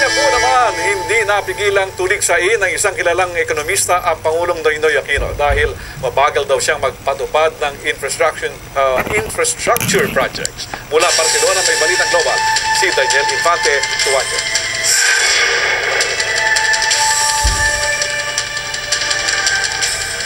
kanya po naman, hindi napigilang tuligsain ng isang kilalang ekonomista ang Pangulong Noynoy Aquino dahil mabagal daw siyang magpatupad ng infrastructure projects. Mula Barcelona, may Balitang Global, si Daniel Infante Tuanyo.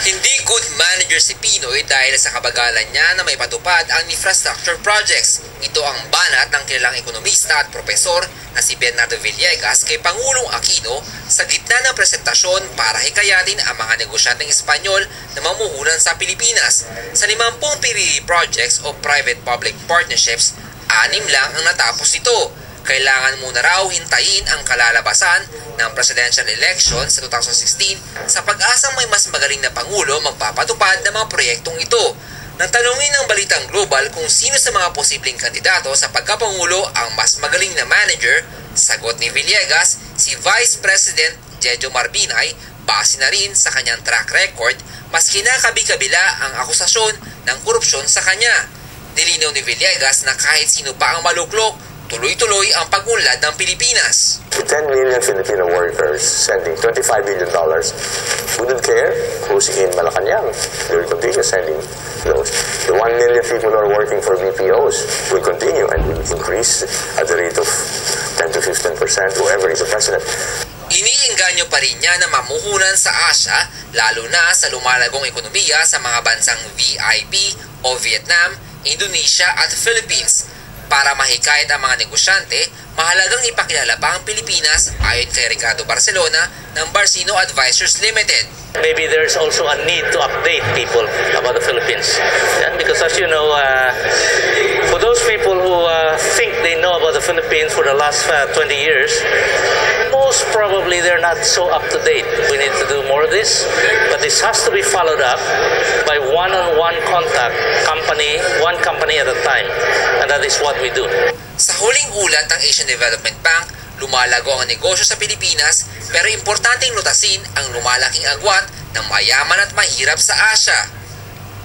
Hindi good manager si Pinoy dahil sa kabagalan niya na may patupad ang infrastructure projects. Ito ang banat ng kilalang ekonomista at propesor na si Bernardo Villegas kay Pangulong Aquino sa gitna ng presentasyon para hikayatin ang mga negosyanteng Espanyol na mamuhunan sa Pilipinas. Sa 50 PPP projects o private-public partnerships, 6 lang ang natapos ito. Kailangan muna raw hintayin ang kalalabasan ng presidential election sa 2016 sa pag-asang may mas magaling na Pangulo magpapatupad ng mga proyektong ito. Nang tanungin ng Balitang Global kung sino sa mga posibleng kandidato sa pagkapangulo ang mas magaling na manager, sagot ni Villegas, si Vice President Jejo Marbinay, base na rin sa kanyang track record, mas kinakabi-kabila ang akusasyon ng korupsyon sa kanya. Nilinaw ni Villegas na kahit sino pa ang maluklok, tuloy-tuloy ang pag-unlad ng Pilipinas. 10 million Filipino workers sending $25 billion wouldn't care who's in Malacanang. They will continue sending those. The 1 million people who are working for BPOs will continue and will increase at the rate of 10 to 15%, whoever is the president. Iniinganyo pa rin niya na mamuhunan sa Asia, lalo na sa lumalagong ekonomiya sa mga bansang VIP o Vietnam, Indonesia at Philippines. Para mahikayat ang mga negosyante, mahalagang ipakilala pa ang Pilipinas ayon kay Ricardo Barcelona ng Barcino Advisors Limited. Maybe there's also a need to update people about the Philippines. Yeah? Because as you know, for those people who think they know about the Philippines for the last 20 years, most probably they're not so up to date. We need to do more of this, but this has to be followed up by one-on-one contact, one company at a time, and that is what we do. Sa huling ulat ng Asian Development Bank, lumalago ang negosyo sa Pilipinas pero importanteng lutasin ang lumalaking agwat ng mayaman at mahirap sa Asia.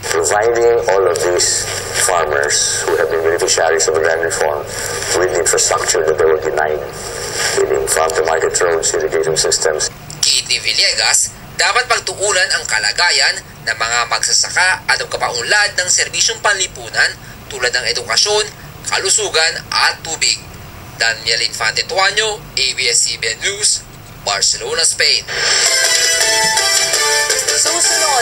Providing all of these farmers who have been beneficiaries of the land reform with the infrastructure that they were denied, meaning farm-to-market roads, irrigation systems. Kiit ni Villegas, dapat pagtuunan ang kalagayan ng mga magsasaka at ang kapaunlad ng serbisyong panlipunan tulad ng edukasyon, kalusugan at tubig. Daniel Infante Tuanyo, ABS-CBN News, Barcelona, Spain. Susunod.